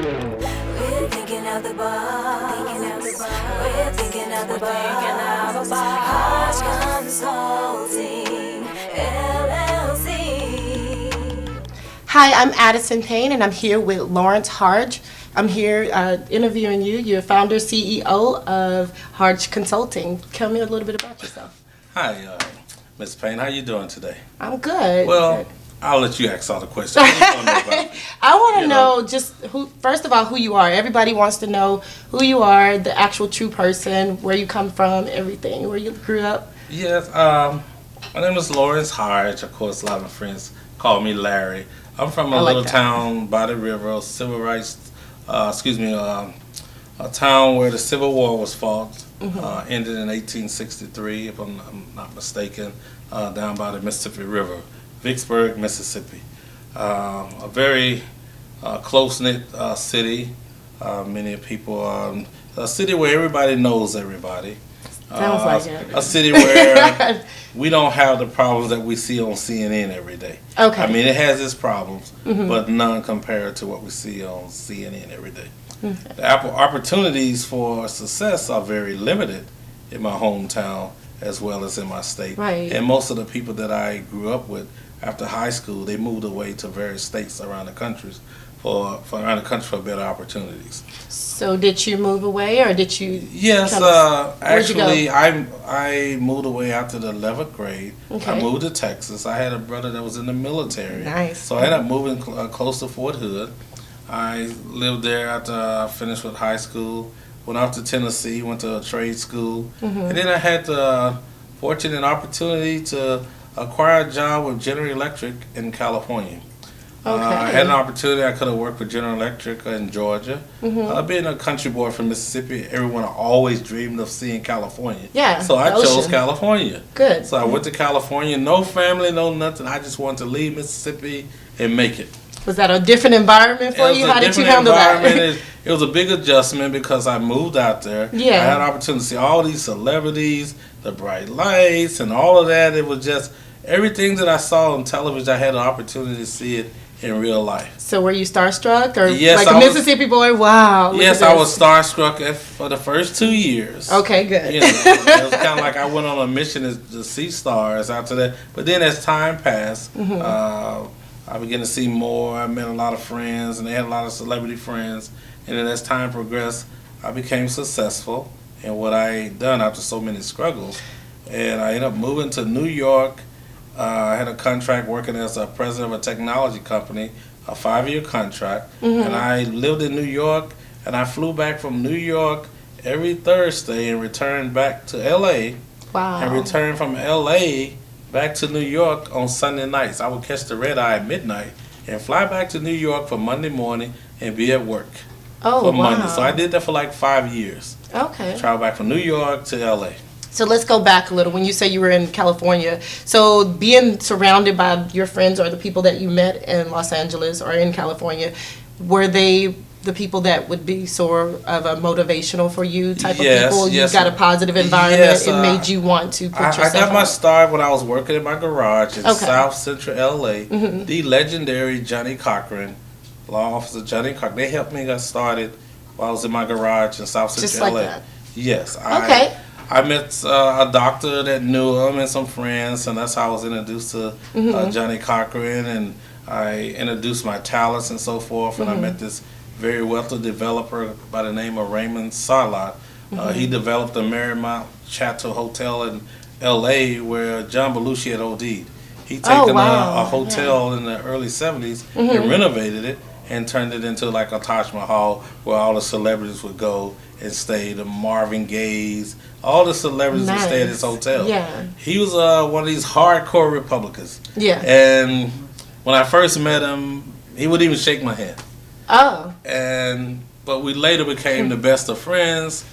We're thinking out the box. We're thinking out the box. Hardge Consulting, LLC. Hi, I'm Addison Payne, and I'm here with Lawrence Hardge. I'm here interviewing you. You're founder, CEO of Hardge Consulting. Tell me a little bit about yourself. Hi, Ms. Payne. How you doing today? I'm good. Well, Good. I'll let you ask all the questions. What do you want to know about me? I want to You know know. just first of all, who you are. Everybody wants to know who you are, the actual true person, where you come from, everything, where you grew up. Yes, my name is Lawrence Hardge. Of course, a lot of my friends call me Larry. I'm from a I like little that. town by the river, civil rights, a town where the Civil War was fought. Ended in 1863, if I'm not mistaken, down by the Mississippi River, Vicksburg, Mississippi. A very close-knit city. Many people, a city where everybody knows everybody. Sounds like it. A city where we don't have the problems that we see on CNN every day. Okay. I mean, it has its problems, but none compared to what we see on CNN every day. The opportunities for success are very limited in my hometown as well as in my state. Right. And most of the people that I grew up with after high school, they moved away to various states around the country for better opportunities. So did you move away, or did you? Yes, where'd you go? actually, I moved away after the 11th grade. Okay. I moved to Texas. I had a brother that was in the military. Nice. So I ended up moving close to Fort Hood. I lived there after I finished with high school. Went off to Tennessee, went to a trade school. And then I had the fortunate opportunity to acquire a job with General Electric in California. I had an opportunity. I could have worked with General Electric in Georgia. Being a country boy from Mississippi, everyone always dreamed of seeing California. Yeah, So I the chose ocean. California. Good. So I went to California, no family, no nothing. I just wanted to leave Mississippi and make it. Was that a different environment for It was you? a How did you different handle that? environment. It was a big adjustment because I moved out there. Yeah. I had an opportunity to see all these celebrities, the bright lights, and all of that. It was just everything that I saw on television. I had an opportunity to see it in real life. So were you starstruck, or Yes, like I a was. Mississippi boy? Wow. look Yes, at I this. was starstruck for the first 2 years. Okay, good. You know, it was kind of like I went on a mission to see stars after that. But then as time passed, I began to see more. I met a lot of friends, and they had a lot of celebrity friends. And then as time progressed, I became successful in what I done after so many struggles. And I ended up moving to New York. I had a contract working as a president of a technology company, a 5-year contract. And I lived in New York, and I flew back from New York every Thursday and returned back to L.A. Wow. and returned from L.A. back to New York on Sunday nights. I would catch the red eye at midnight and fly back to New York for Monday morning and be at work Oh, for wow. Monday. So I did that for like 5 years. Okay. Travel back from New York to L.A. So let's go back a little. When you say you were in California, so being surrounded by your friends or the people that you met in Los Angeles or in California, were they the people that would be sort of a motivational for you type Yes, of people? yes. You got a positive environment. Yes, It made you want to put I yourself got my out. start when I was working in my garage in Okay. South Central L.A. The legendary Johnny Cochran, law officer Johnny Cochran, they helped me get started while I was in my garage in South Central Just like L.A. that. Yes. Okay. I met a doctor that knew him and some friends, and that's how I was introduced to Johnny Cochran, and I introduced my talents and so forth, and I met this very wealthy developer by the name of Raymond Sarlot. He developed the Marymount Chateau Hotel in L.A. where John Belushi had OD'd. He taken wow. a hotel in the early 70s and renovated it and turned it into like a Taj Mahal where all the celebrities would go and stay. The Marvin Gaye's, all the celebrities would stay at his hotel. Yeah. He was one of these hardcore Republicans. Yeah. And when I first met him, he wouldn't even shake my hand. Oh. But we later became the best of friends.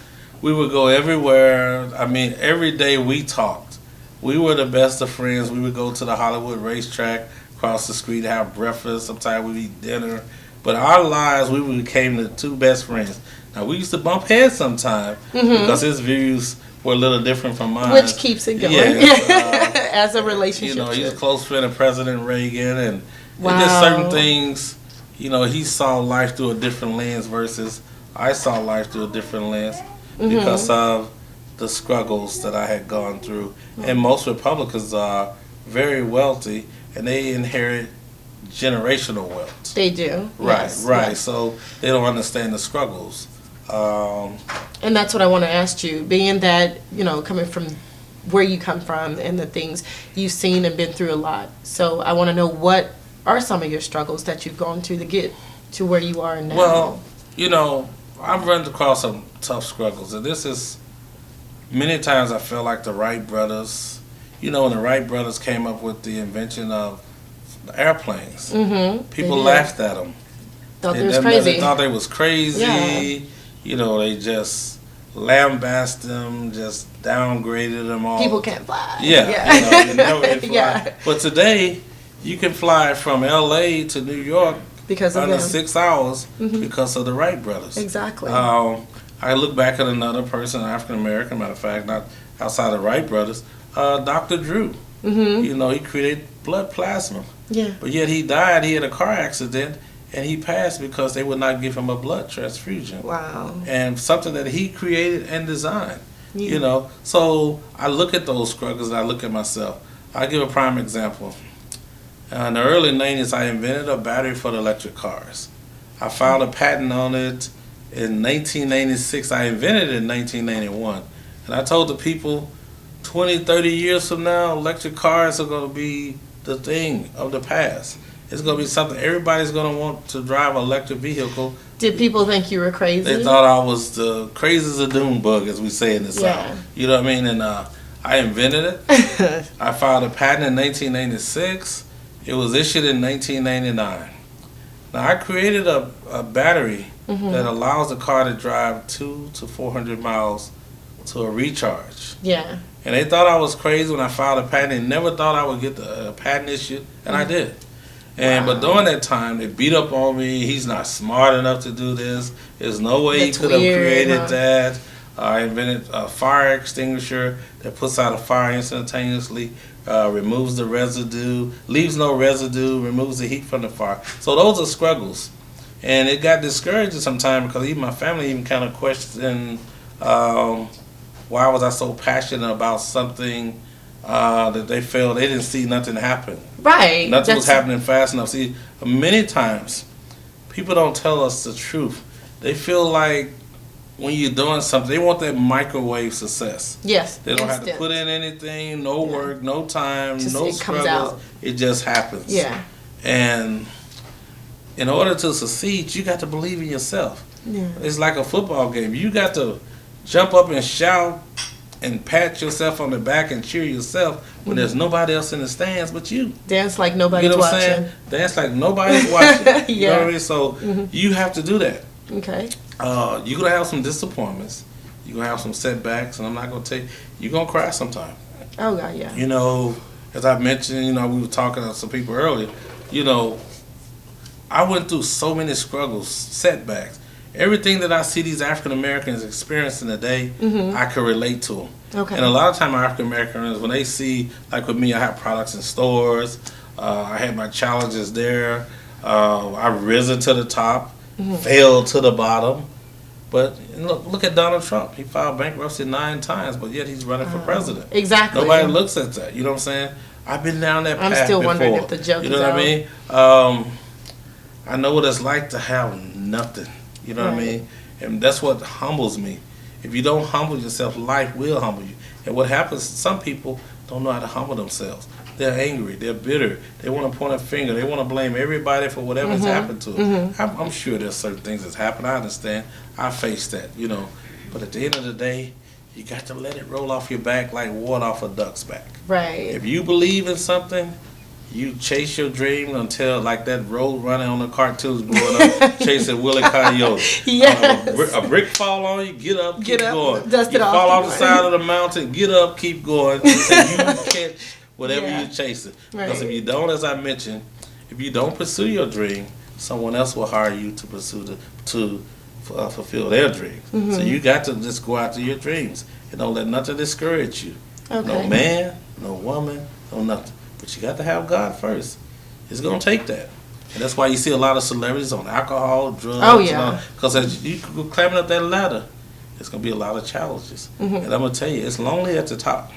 We would go everywhere. I mean, every day we talked. We were the best of friends. We would go to the Hollywood racetrack, across the street, have breakfast. Sometimes we'd eat dinner. But our lives, we became the two best friends. Now, we used to bump heads sometimes because his views were a little different from mine. Which keeps it going. Yes, As a relationship. you know, he's a close friend of President Reagan, and Wow. just certain things he saw life through a different lens versus I saw life through a different lens because of the struggles that I had gone through. And most Republicans are very wealthy, and they inherit generational wealth. They do. Right, Yes, right. yes. So they don't understand the struggles. And that's what I want to ask you, being that, coming from where you come from and the things you've seen and been through a lot. So I want to know, what are some of your struggles that you've gone through to get to where you are now? Well, I've run across some tough struggles, and this is many times I feel like the Wright brothers, when the Wright brothers came up with the invention of airplanes, people laughed at them. Thought they was crazy. They thought they was crazy. Yeah. They just lambasted them, just downgraded them all. People can't fly. Yeah. You never can fly. Yeah. But today, you can fly from L.A. to New York Because of under them. 6 hours because of the Wright brothers. Exactly. I look back at another person, African American, matter of fact, not outside of the Wright brothers, Dr. Drew. He created blood plasma. Yeah. But yet he died. He had a car accident, and he passed because they would not give him a blood transfusion. Wow. And something that he created and designed. Yeah. So I look at those struggles, and I look at myself. I'll give a prime example. In the early 90s, I invented a battery for the electric cars. I filed a patent on it in 1996. I invented it in 1991. And I told the people, 20, 30 years from now, electric cars are going to be the thing of the past. It's going to be something everybody's going to want to drive an electric vehicle. Did people think you were crazy? They thought I was the crazy as a doom bug, as we say in the South. You know what I mean? And I invented it. I filed a patent in 1996. It was issued in 1999. Now, I created a battery that allows the car to drive 200 to 400 miles to a recharge. Yeah. And they thought I was crazy when I filed a patent. They never thought I would get the patent issued, and I did. And But during that time, they beat up on me. He's not smart enough to do this. There's no way he could have created that. I invented a fire extinguisher that puts out a fire instantaneously, removes the residue, leaves no residue, removes the heat from the fire. So those are struggles. And it got discouraging sometimes because even my family even kind of questioned why was I so passionate about something that they felt they didn't see nothing happen. Right. Nothing was happening fast enough. See, many times people don't tell us the truth. They feel like when you're doing something, they want that microwave success. Yes. They don't have to put in anything, no work, no time, Just no it comes struggles. out. It just happens. Yeah. And in order to succeed, you got to believe in yourself. Yeah. It's like a football game. You got to jump up and shout and pat yourself on the back and cheer yourself when there's nobody else in the stands but you. Dance like nobody's You know what I'm watching. saying? Dance like nobody's watching. You know what I mean? So you have to do that. Okay. You're going to have some disappointments. You're going to have some setbacks, and I'm not going to tell you, you're going to cry sometime. Oh, God, yeah. As I mentioned, we were talking to some people earlier, I went through so many struggles, setbacks. Everything that I see these African Americans experiencing today, I can relate to them. Okay. And a lot of time African Americans, when they see, like with me, I have products in stores, I had my challenges there, I've risen to the top, failed to the bottom. But look at Donald Trump. He filed bankruptcy 9 times, but yet he's running for president. Exactly. Nobody looks at that. You know what I'm saying? I've been down that path before. I'm still wondering if the joke is You know what I mean? I know what it's like to have nothing. You know what I mean? And that's what humbles me. If you don't humble yourself, life will humble you. And what happens, some people don't know how to humble themselves. They're angry. They're bitter. They want to point a finger. They want to blame everybody for whatever's happened to them. I'm sure there's certain things that's happened. I understand. I face that, But at the end of the day, you got to let it roll off your back like water off a duck's back. Right. If you believe in something, you chase your dream until, like that road runner on the cartoons growing up, chasing Willie Coyote. Yes. A brick fall on you, get up, keep going. Dust you it off. fall off the side of the mountain, get up, keep going, until you catch whatever you're chasing. Because if you don't, as I mentioned, if you don't pursue your dream, someone else will hire you to pursue fulfill their dreams. So you got to just go after your dreams and don't let nothing discourage you. Okay. No man, no woman, no nothing. But you got to have God first. It's going to take that. And that's why you see a lot of celebrities on alcohol, drugs. Oh, yeah. Because as you go climbing up that ladder, it's going to be a lot of challenges. And I'm going to tell you, it's lonely at the top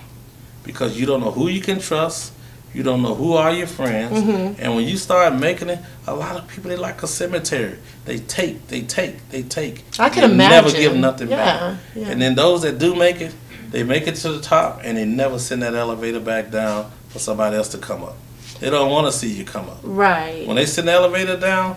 because you don't know who you can trust. You don't know who are your friends. And when you start making it, a lot of people, they like a cemetery. They take. I can imagine. Never give nothing Yeah, back. yeah. And then those that do make it, they make it to the top and they never send that elevator back down for somebody else to come up. They don't want to see you come up. Right. When they send the elevator down,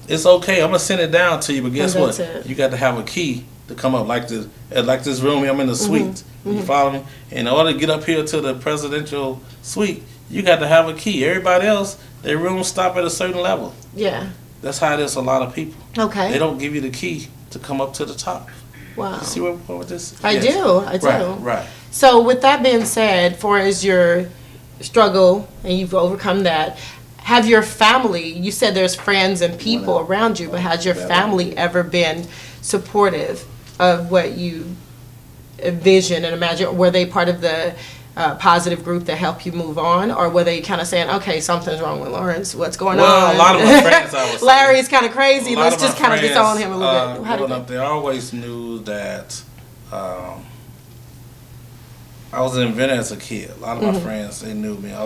it's okay. I'm going to send it down to you, but guess what? You got to have a key to come up. Like this room here, I'm in the suite. You follow me? In order to get up here to the presidential suite, you got to have a key. Everybody else, their rooms stop at a certain level. Yeah. That's how it is a lot of people. Okay. They don't give you the key to come up to the top. Wow. You see where we're going with this? I Yes. do. I do. Right. So with that being said, for as your struggle and you've overcome that, have your family, you said there's friends and people around you, but has your family ever been supportive of what you envision and imagine? Were they part of the positive group that helped you move on, or were they kind of saying, okay, something's wrong with Lawrence, what's going on? Well, a lot of my friends, I was Larry's kind of crazy, a lot let's of just my kind of disown friends, him a little bit. How did growing up, they always knew that I was an inventor as a kid. A lot of my friends, they knew me. I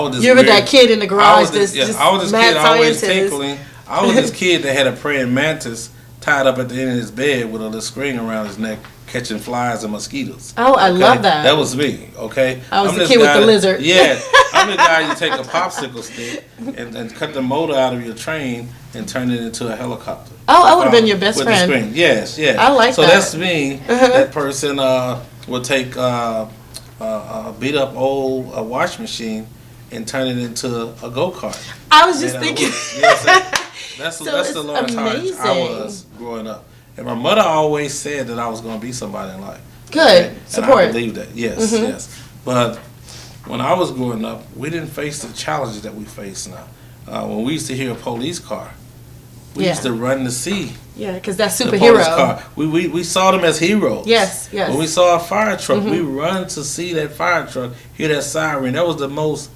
was this you were weird, that kid in the garage, I was this mad kid always scientist. tinkling. I was this kid that had a praying mantis tied up at the end of his bed with a little string around his neck, catching flies and mosquitoes. Oh, I love that. That was me, okay? I was I'm the this kid with guy the lizard. Yeah, I'm the guy you take a popsicle stick and cut the motor out of your train and turn it into a helicopter. Oh, I would have been your best with friend. The screen. Yes. I like so that. So that's me. That person would take a beat up old wash machine and turn it into a go-kart. I was just thinking. That's So the it's Lawrence Hardge I was growing up. And my mother always said that I was going to be somebody in life. Good. And Support. I believe that. Yes, yes. But when I was growing up, we didn't face the challenges that we face now. When we used to hear a police car, we used to run to see Yeah, because that's the police superhero. car. We saw them as heroes. Yes, yes. When we saw a fire truck, we run to see that fire truck, hear that siren. That was the most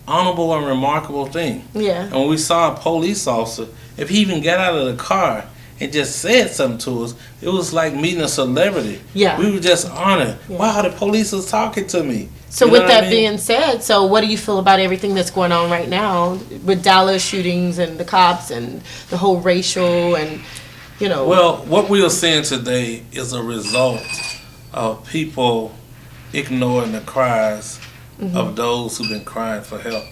honorable and remarkable thing. Yeah. And when we saw a police officer, if he even got out of the car and just said something to us, it was like meeting a celebrity. Yeah. We were just honored. Yeah. Wow, the police is talking to me. So You know with what I that mean? being said, so what do you feel about everything that's going on right now with Dallas shootings and the cops and the whole racial and, you know. Well, what we are seeing today is a result of people ignoring the cries of those who've been crying for help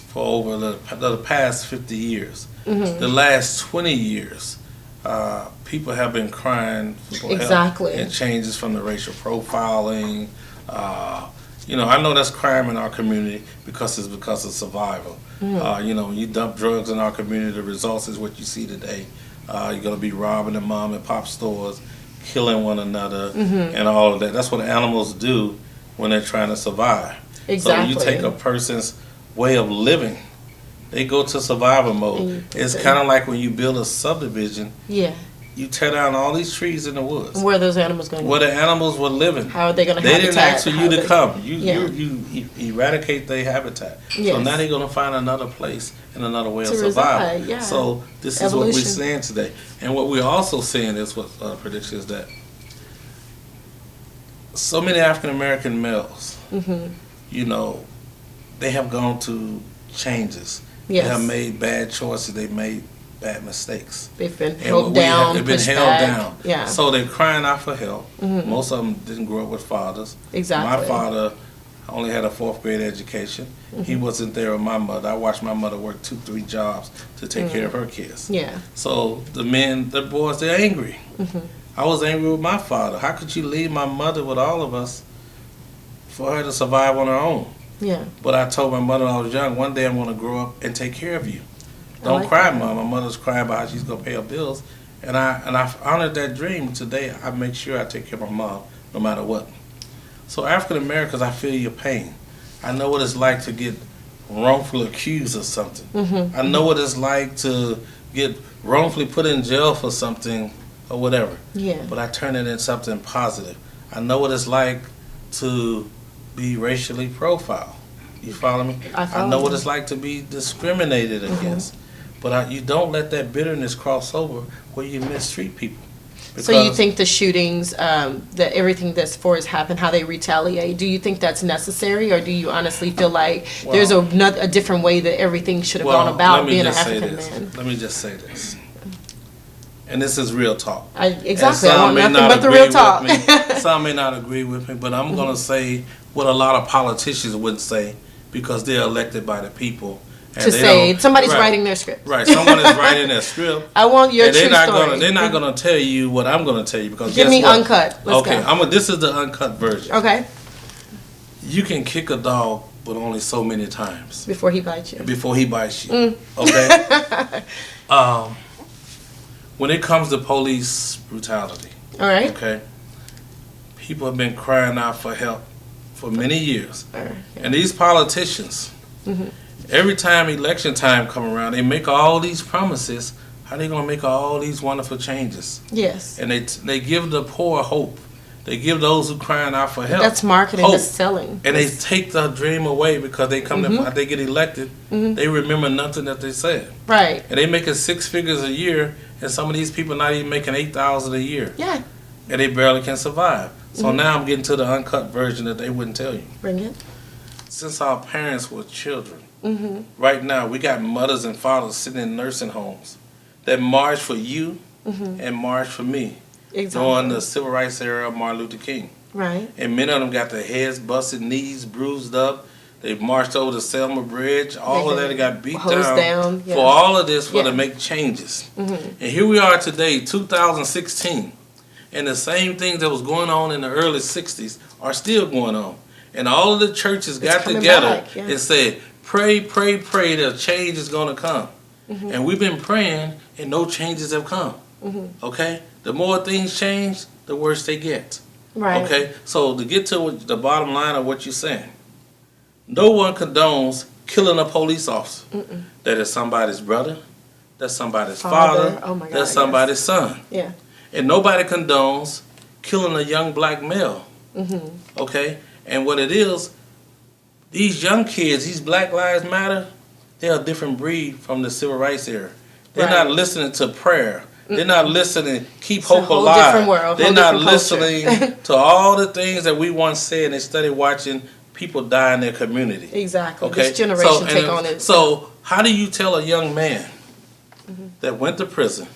for over the past 50 years. The last 20 years, people have been crying for Exactly. help and changes from the racial profiling. You know, I know that's crime in our community because of survival. You know, when you dump drugs in our community, the results is what you see today. You're going to be robbing the mom and pop stores, killing one another, and all of that. That's what animals do when they're trying to survive. Exactly. So when you take a person's way of living, they go to survival mode. It's kind of like when you build a subdivision, Yeah. you tear down all these trees in the woods. Where are those animals going to Where the animals were living. How are they going to They habitat? didn't ask for you to come. Yeah. You eradicate their habitat. So Yes. now they're going to find another place and another way To of survival. reside, yeah. So this is Evolution. what we're seeing today. And what we're also seeing is what prediction is that so many African American males, you know, they have gone to changes. Yes. They have made bad choices. They've made bad mistakes. They've been And held what we have- down, they've been pushed held back. down. Yeah. So they're crying out for help. Most of them didn't grow up with fathers. Exactly. My father only had a 4th grade education. He wasn't there with my mother. I watched my mother work 2-3 jobs to take care of her kids. Yeah. So the boys, they're angry. I was angry with my father. How could you leave my mother with all of us for her to survive on her own? Yeah. But I told my mother when I was young, one day I'm going to grow up and take care of you. I Don't like cry, that. Mom. My mother's crying about how she's going to pay her bills. And I honored that dream. Today, I make sure I take care of my mom no matter what. So African Americans, I feel your pain. I know what it's like to get wrongfully accused of something. I know what it's like to get wrongfully put in jail for something or whatever. Yeah. But I turn it into something positive. I know what it's like to be racially profiled. You follow me? I follow know what you. it's like to be discriminated against. But you don't let that bitterness cross over where you mistreat people. So you think the shootings, that everything that's for has happened, how they retaliate, do you think that's necessary, or do you honestly feel like there's a different way that everything should have gone about being an African man? Let me just say this. And this is real talk. Exactly. I want nothing but the real talk. Some may not agree with me, but I'm going to say what a lot of politicians wouldn't say because they're elected by the people. To say somebody's writing their script. Right, someone is writing their script. I want your true story. They're not gonna tell you what I'm gonna tell you because give me uncut. Let's go. This is the uncut version. Okay. You can kick a dog, but only so many times before he bites you. Okay. When it comes to police brutality, all right. Okay. People have been crying out for help for many years, and these politicians. Mm-hmm. Every time election time come around, they make all these promises. How they gonna make all these wonderful changes? Yes. And they give the poor hope. They give those who crying out for help. That's marketing. That's selling. And they take the dream away because they come they get elected. Mm-hmm. They remember nothing that they said. Right. And they making 6 figures a year, and some of these people not even making $8,000 a year. Yeah. And they barely can survive. So now I'm getting to the uncut version that they wouldn't tell you. Bring it. Since our parents were children. Mm-hmm. Right now, we got mothers and fathers sitting in nursing homes that march for you and march for me during the civil rights era of Martin Luther King. Right. And many of them got their heads busted, knees bruised up. They marched over the Selma Bridge. All of that got beat down for all of this to make changes. Mm-hmm. And here we are today, 2016, and the same things that was going on in the early 60s are still going on. And all of the churches got together and said, pray, pray, pray that change is going to come. Mm-hmm. And we've been praying and no changes have come. Mm-hmm. Okay? The more things change, the worse they get. Right. Okay? So to get to the bottom line of what you're saying, no one condones killing a police officer. Mm-mm. That is somebody's brother, that's somebody's father, that's somebody's son. Yeah. And nobody condones killing a young black male. Mm-hmm. Okay? And what it is, these young kids, these Black Lives Matter, they're a different breed from the civil rights era. They're not listening to prayer. They're not listening, keep hope alive. Different world, they're not listening to all the things that we once said, and they started watching people die in their community. Exactly. Okay? This generation take on it. So how do you tell a young man that went to prison,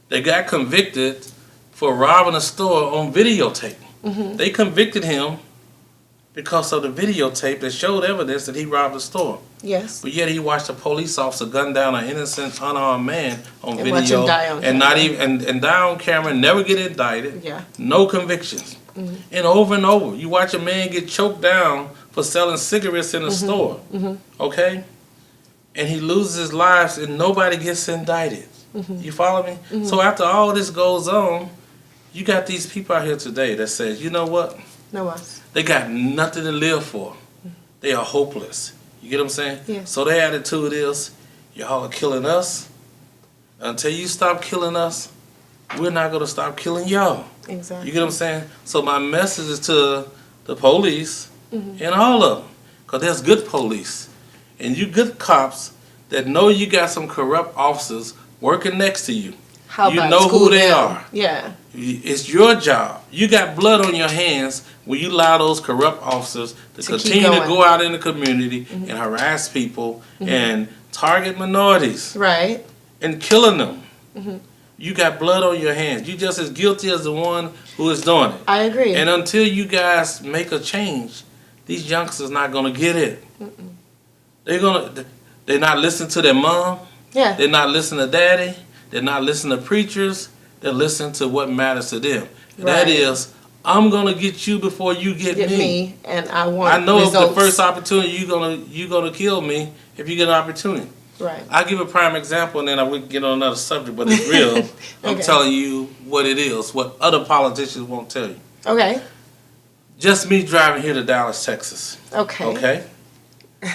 that got convicted for robbing a store on videotape? Mm-hmm. They convicted him because of the videotape that showed evidence that he robbed a store. Yes. But yet he watched a police officer gun down an innocent, unarmed man on video watch him die on and not even and die on camera, never get indicted. Yeah. No convictions. Mm-hmm. And over, you watch a man get choked down for selling cigarettes in a store. Mm-hmm. Okay? And he loses his life and nobody gets indicted. Mm-hmm. You follow me? Mm-hmm. So after all this goes on, you got these people out here today that says, you know what? No us. They got nothing to live for. They are hopeless. You get what I'm saying? Yeah. So their attitude is, y'all are killing us. Until you stop killing us, we're not going to stop killing y'all. Exactly. You get what I'm saying? So my message is to the police and all of them. Because there's good police. And you good cops that know you got some corrupt officers working next to you. You know who they are. Yeah. It's your job. You got blood on your hands when you allow those corrupt officers to continue to go out in the community and harass people and target minorities. Right. And killing them. Mm-hmm. You got blood on your hands. You just as guilty as the one who is doing it. I agree. And until you guys make a change, these youngsters not gonna get it. Mm-mm. They're not listening to their mom. Yeah. They're not listening to daddy. They're not listening to preachers. They're listening to what matters to them. Right. That is, I'm gonna get you before you get me. And I want. I know results. If the first opportunity you're gonna kill me if you get an opportunity. Right. I'll give a prime example and then I will get on another subject, but it's real. Okay. I'm telling you what it is, what other politicians won't tell you. Okay. Just me driving here to Dallas, Texas. Okay. Okay.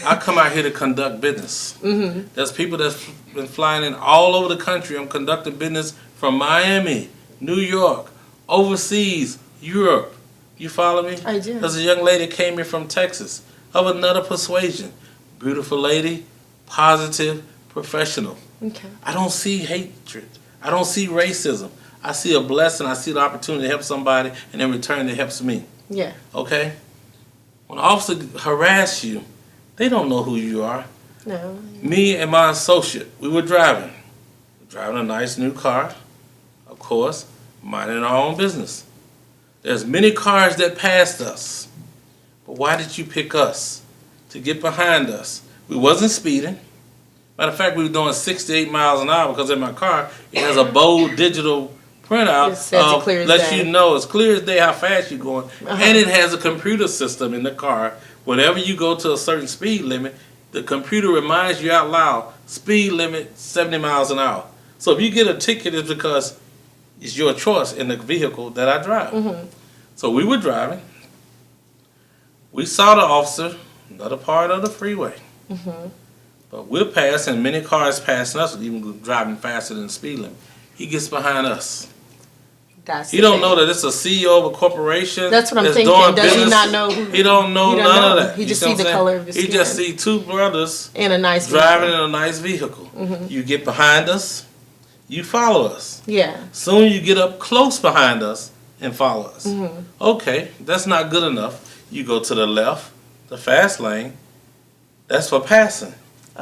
I come out here to conduct business. Mm-hmm. There's people that's been flying in all over the country. I'm conducting business from Miami, New York, overseas, Europe. You follow me? I do. There's a young lady came here from Texas of another persuasion. Beautiful lady, positive, professional. Okay. I don't see hatred. I don't see racism. I see a blessing. I see the opportunity to help somebody, and in return, it helps me. Yeah. Okay? When an officer harass you, they don't know who you are. No. Me and my associate, we were driving. Driving a nice new car, of course, minding our own business. There's many cars that passed us. But why did you pick us to get behind us? We wasn't speeding. Matter of fact, we were doing 68 miles an hour because in my car, it has a bold digital printout It says it clear as lets day. you know it's clear as day how fast you're going. And it has a computer system in the car. Whenever you go to a certain speed limit, the computer reminds you out loud, speed limit 70 miles an hour. So if you get a ticket, it's because it's your choice in the vehicle that I drive. So we were driving. We saw the officer, another part of the freeway. But we're passing, many cars passing us, even driving faster than the speed limit. He gets behind us. That's He don't know that it's a CEO of a corporation. That's what I'm that's thinking. doing Does he business. not know who? He don't know He don't none know. of that. He You just see see what the I'm saying? color of his He just skin. see two brothers In a nice driving vehicle. in a nice vehicle. You get behind us, you follow us. Yeah. Soon you get up close behind us and follow us. Okay, that's not good enough. You go to the left, the fast lane. That's for passing.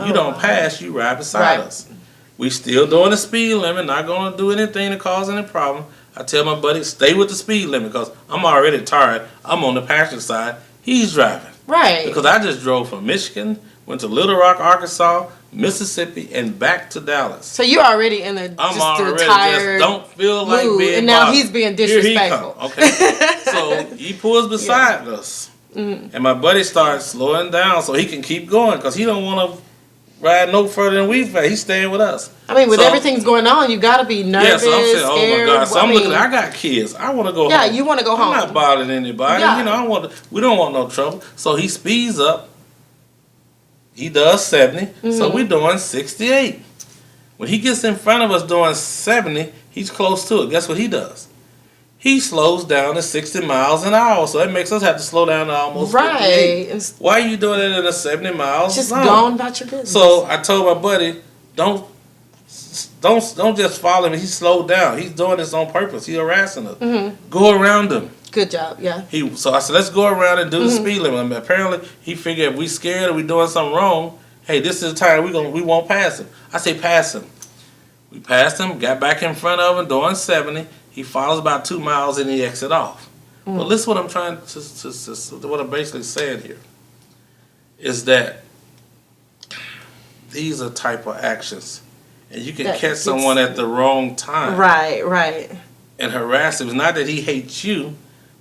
You don't pass, you ride beside us. We still doing the speed limit, not going to do anything to cause any problem. I tell my buddy, stay with the speed limit because I'm already tired. I'm on the passenger side. He's driving. Right. Because I just drove from Michigan, went to Little Rock, Arkansas, Mississippi, and back to Dallas. So you're already in a I'm just already a tired just don't feel like mood, being and now bothered. he's being Here he disrespectful. come. Okay. So he pulls beside us. And my buddy starts slowing down so he can keep going because he don't want to ride no further than we've had. He's staying with us. I mean, with So- everything's going on, you got to be nervous, Yeah, so I'm saying, oh scared. my God. So I I'm mean, looking, I got kids. I want to go home. Yeah, you wanna go home. I'm not bothering anybody. Yeah. You know, we don't want no trouble. So he speeds up. He does 70. So we're doing 68. When he gets in front of us doing 70, he's close to it. Guess what he does? He slows down to 60 miles an hour. So that makes us have to slow down to almost 58. right. It's Why are you doing it at a 70 miles just zone? going about your business. So I told my buddy, don't just follow him. He slowed down. He's doing this on purpose. He's harassing us. Go around him. Good job. Yeah. So I said, let's go around and do the speed limit. I mean, apparently he figured if we scared or we doing something wrong, hey, this is the time we won't pass him. I say pass him. We passed him, got back in front of him, doing 70. He follows about 2 miles and he exit off. But listen, what I'm trying to what I'm basically saying here is that these are type of actions, and you can That catch someone at the wrong time Right. and harass him. It's not that he hates you,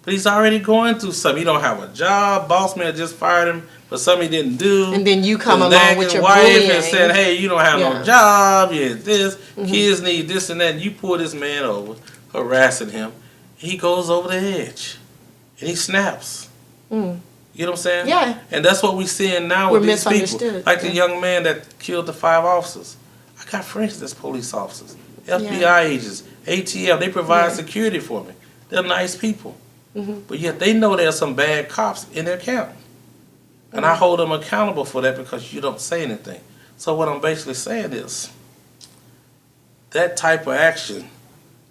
but he's already going through something. He don't have a job. Boss man just fired him for something he didn't do. And then you come His along with nagging your wife bullying. and said, "Hey, you don't have Yeah. no job. You had this. Kids need this and that." And you pull this man over, harassing him. He goes over the edge, and he snaps. You know what I'm saying? Yeah. And that's what we're seeing now We're with these people. misunderstood. Like the young man that killed the 5 officers. I got friends that's police officers, FBI agents, ATF. They provide security for me. They're nice people. But yet they know there's some bad cops in their camp. And I hold them accountable for that because you don't say anything. So what I'm basically saying is, that type of action,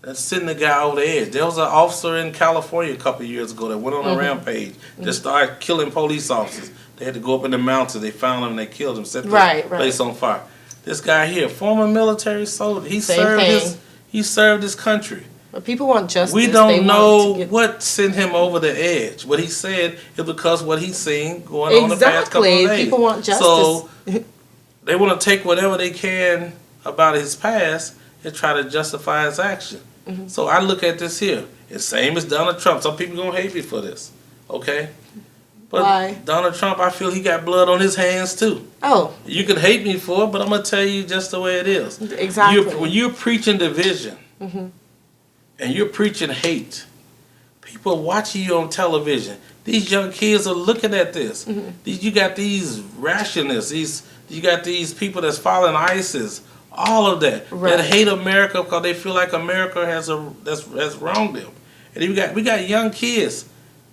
that's sending the guy over the edge. There was an officer in California a couple of years ago that went on a rampage that started killing police officers. They had to go up in the mountains. They found him and they killed him, set the place on fire. This guy here, former military soldier, he served his country. But people want justice. We They don't want know to get- what sent him over the edge. What he said is because what he's seen going on the past couple of Exactly. days. People want justice. So they want to take whatever they can about his past and try to justify his action. So I look at this here. It's same as Donald Trump. Some people gonna hate me for this, okay? But Why? Donald Trump, I feel he got blood on his hands too. Oh, You can hate me for it, but I'm gonna tell you just the way it is. exactly. When you're preaching division and you're preaching hate, people are watching you on television. These young kids are looking at this. You got these rationists. You got these people that's following ISIS. All of that Right. that hate America because they feel like America has wronged them. And we got young kids.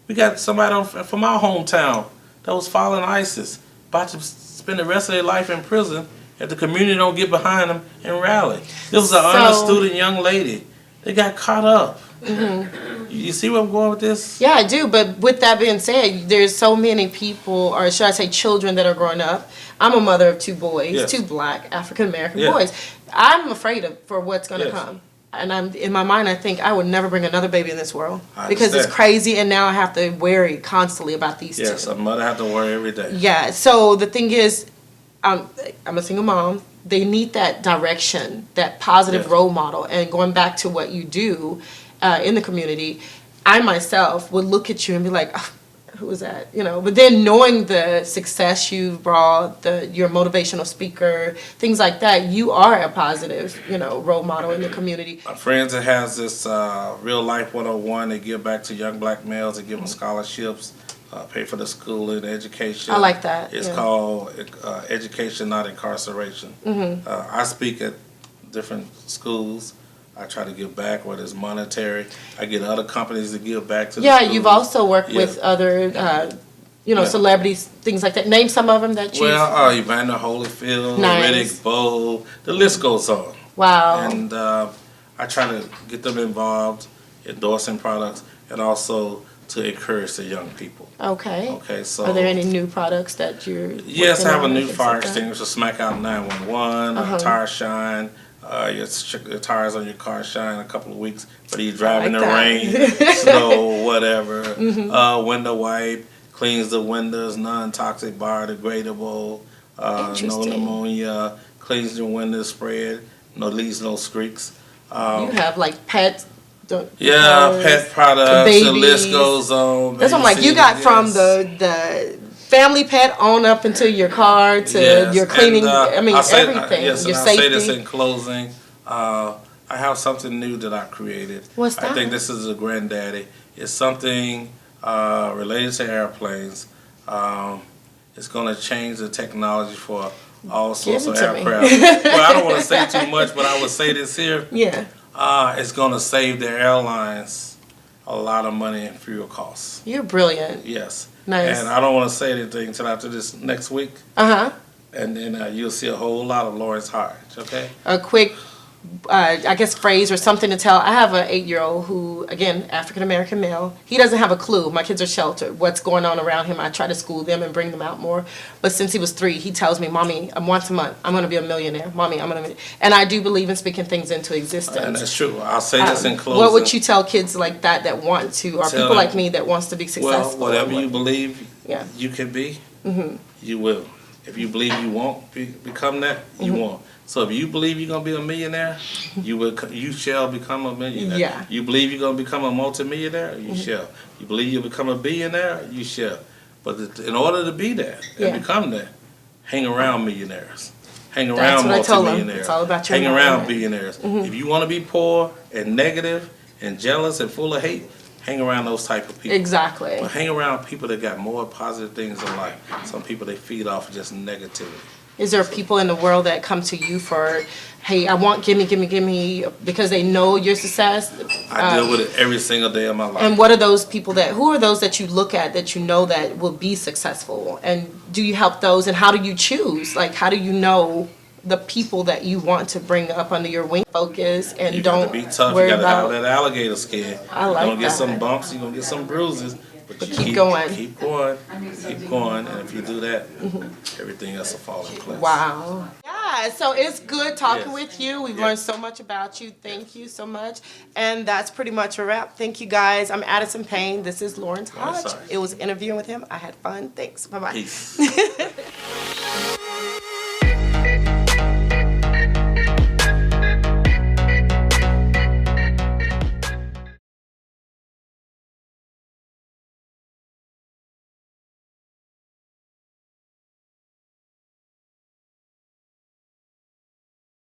We got somebody from our hometown that was following ISIS, about to spend the rest of their life in prison, if the community don't get behind them and rally. This was an honor student young lady. They got caught up. You see where I'm going with this? Yeah, I do. But with that being said, there's so many people, or should I say children, that are growing up. I'm a mother of two boys, Yes. two black African-American Yeah. boys. I'm afraid for what's going to Yes. come. And I'm in my mind, I think I would never bring another baby in this world. I Because it's understand. crazy, and now I have to worry constantly about these Yes, two. a mother have to worry every day. Yeah, so the thing is, I'm a single mom. They need that direction, that positive Yes. role model. And going back to what you do in the community, I myself would look at you and be like, "Oh, who is that?" You know. But then knowing the success you've brought, you're a motivational speaker, things like that, you are a positive, role model in the community. My friends that has this Real Life 101, they give back to young black males, they give them scholarships, pay for the school and education. I like that. It's yeah. called Education, Not Incarceration. I speak at different schools. I try to give back, whether it's monetary. I get other companies to give back to the Yeah, schools. you've also worked Yeah. with other, celebrities, things like that. Name some of them that you. Well, Evander Holyfield, Nice. Riddick Bowe, the list goes on. Wow. And I try to get them involved, endorsing products, and also to encourage the young people. Okay. Okay, so Are there any new products that you're? yes, I have a working on new and things fire like that? extinguisher, Smack Out 911, Tire Shine. Your tires on your car shine a couple of weeks, but you drive in the that. rain, snow, whatever. Window wipe, cleans the windows, non-toxic, biodegradable, no Interesting. pneumonia, cleans your windows, spread, leaves no streaks. You have like pets. Yeah, pet products, the list babies. goes on. That's what I'm like. You got from the family pet on up into your car to Yes, your cleaning. and, Everything. Yes, your and safety. I'll say this in closing. I have something new that I created. What's I that? think this is a granddaddy. It's something related to airplanes. It's going to change the technology for all sorts Give of it to me. aircraft. Well, I don't want to say too much, but I would say this here. Yeah. It's going to save the airlines a lot of money in fuel costs. You're brilliant. Yes. Nice. And I don't want to say anything until after this next week. And then you'll see a whole lot of Lawrence Hardge, okay? A quick, I guess, phrase or something to tell. I have an 8-year-old who, again, African-American male. He doesn't have a clue. My kids are sheltered. What's going on around him, I try to school them and bring them out more. But since he was 3, he tells me, "Mommy, once a month, I'm going to be a millionaire. Mommy, I'm going to be..." And I do believe in speaking things into existence. And that's true. I'll say this in closing. What would you tell kids like that want to, or Tell people them, like me that wants to be Well, successful? whatever you believe Yeah. you can be, you will. If you believe you won't become that, you won't. So if you believe you're going to be a millionaire, you shall become a millionaire. Yeah. You believe you're going to become a multimillionaire, you shall. You believe you'll become a billionaire, you shall. But in order to be that and Yeah. become that, hang around millionaires. Hang That's around what I told 'em. multimillionaires. It's all about your Hang around environment. billionaires. If you want to be poor and negative and jealous and full of hate, hang around those type of people. Exactly. But hang around people that got more positive things in life. Some people, they feed off of just negativity. Is there people in the world that come to you for, "Hey, I want gimme, because they know your success"? I deal with it every single day of my life. And what are those people who are those that you look at that you know that will be successful? And do you help those? And how do you choose? Like, how do you know the people that you want to bring up under your wing? Focus and You don't got to be tough. You worry got to have about. that alligator skin. I like You're going to get that. some bumps. You're going to get some bruises. But you keep going. Keep going. Keep going. And if you do that, everything else will fall in place. Wow. Yeah, so it's good talking Yes. with you. We've Yes. learned so much about you. Thank you so much. And that's pretty much a wrap. Thank you, guys. I'm Addison Payne. This is Lawrence Lawrence Hodge. Hodge. It was interviewing with him. I had fun. Thanks. Bye-bye. Peace.